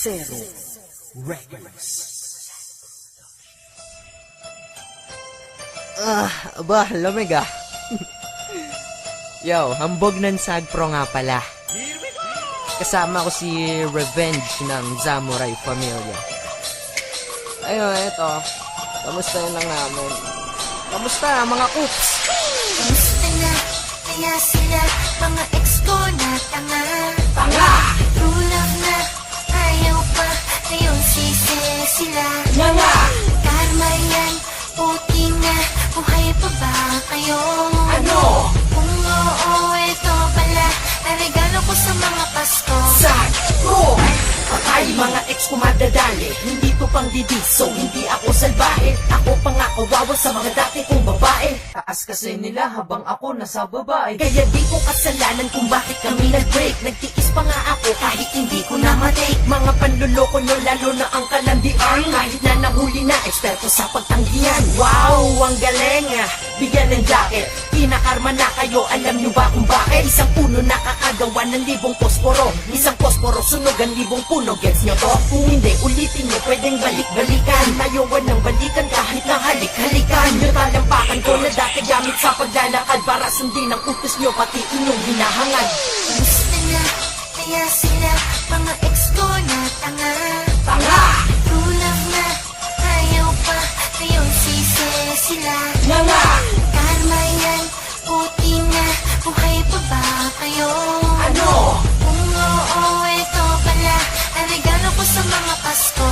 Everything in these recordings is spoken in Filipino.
Zero Records. Aba, lamig ah. Yo, hambog ng Sagpro nga pala. Kasama ko si Revenge ng Samurai Familia. Ayun, eto. Kamusta yun lang namin? Kamusta mga coops? Kamusta na? Kaya sila, mga ex ko na tanga. Tanga! True love na, ayaw pa, ngayon sisi sila. Nga! Karma yan, puti na, buhay pa ba kayo? Ano? Kung oo, ito pala, ang regalo ko sa mga Pasko. Sagpro! Patay mga ex ko madadali. Hindi to pang didiso, hindi ako salbahe. Ako pa nga kawawa sa mga dati kong babae. Taas kasi nila habang ako nasa babae. Kaya di ko kasalanan kung bakit kami nag-break. Nagtiis pa nga ako kahit hindi ko na matake. Mga panluloko nyo lalo na ang kalandian. Kahit na nahuli na eksperto sa pagtanggihan. Wow, ang galing ah. Bigyan ng jacket. Kinakarma na kayo, alam nyo ba kung bakit? Isang puno nakakagawa ng libong posporo. Isang posporo sunog ang libong puno. Gets nyo to? Kung hindi, ulitin nyo, pwedeng balik-balikan. Tayoan ng balikan kahit na halik-halikan. Yung talampakan ko na dati gamit sa paglalakad para sundin ang utos nyo, pati inyong hinahangad. Kamusta na? Kaya sila, mga ex ko na tanga. Tanga! True love na, ayaw pa, ngayon sisi sila. Nga! Karma yan, puti na, buhay pa ba kayo? Ano? Kung oo, ito pala, ang regalo ko sa mga Pasko.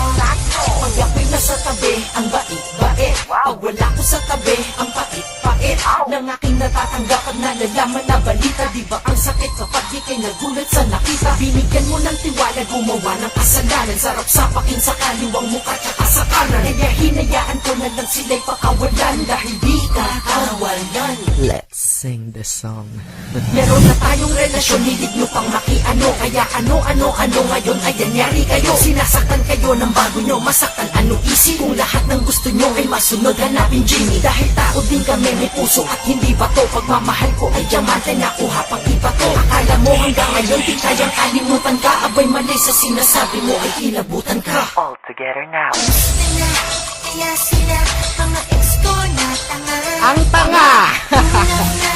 Pag ako'y nasa tabi, ang bait-bait. Pag wala ko sa tabi, ang pait-pait. Nang aking natatanggap at nalalaman na balita. Di ba ang sakit kapag di kayo nagulat sa nakita? Binigyan mo ng tiwala, gumawa ng kasalanan. Sarap sa pakin sa kaliwang mukha tsaka sa kanan. Kaya hinayaan ko na lang sila'y pakawalan. Dahil di ka kawalan. Let's sing the song. Meron na tayong relasyon, hilig nyo pang makiano. Kaya ano ngayon ay nangyari kayo. Sinasaktan kayo ng bago nyo, masaktan ano easy. Kung lahat ng gusto nyo ay masunod, hanapin Jimmy. Dahil tao din kami, may puso at hindi bato. Pagmamahal ko ay diamante, nakuha pang iba to. Akala mo hanggang ngayon di kayang kalimutan ka. Abay mali sa sinasabi mo ay kilabutan ka. All together now. Kamusta na? Kaya sila, mga ex ko na tanga. Ang tanga! True love na,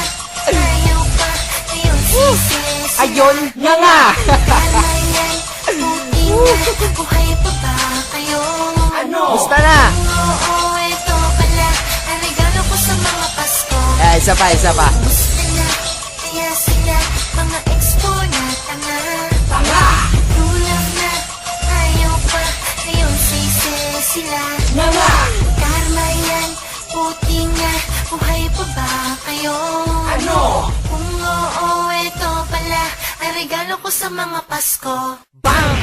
ayaw pa, ngayon sisi sila. Ayon nga! Karma yan, puti na, buhay pa ba kayo? Ano? Kamusta na? Oo, ito pala, ang regalo ko sa mga Pasko. Isa pa. Kamusta na? Kaya sila, mga ex ko na tanga. Tanga! True love na, ayaw pa, ngayon sisi sila. Nga! Karma yan, puti na, buhay pa ba kayo? Ano? Kung oo, ito pala, ang regalo ko sa mga Pasko. Bang!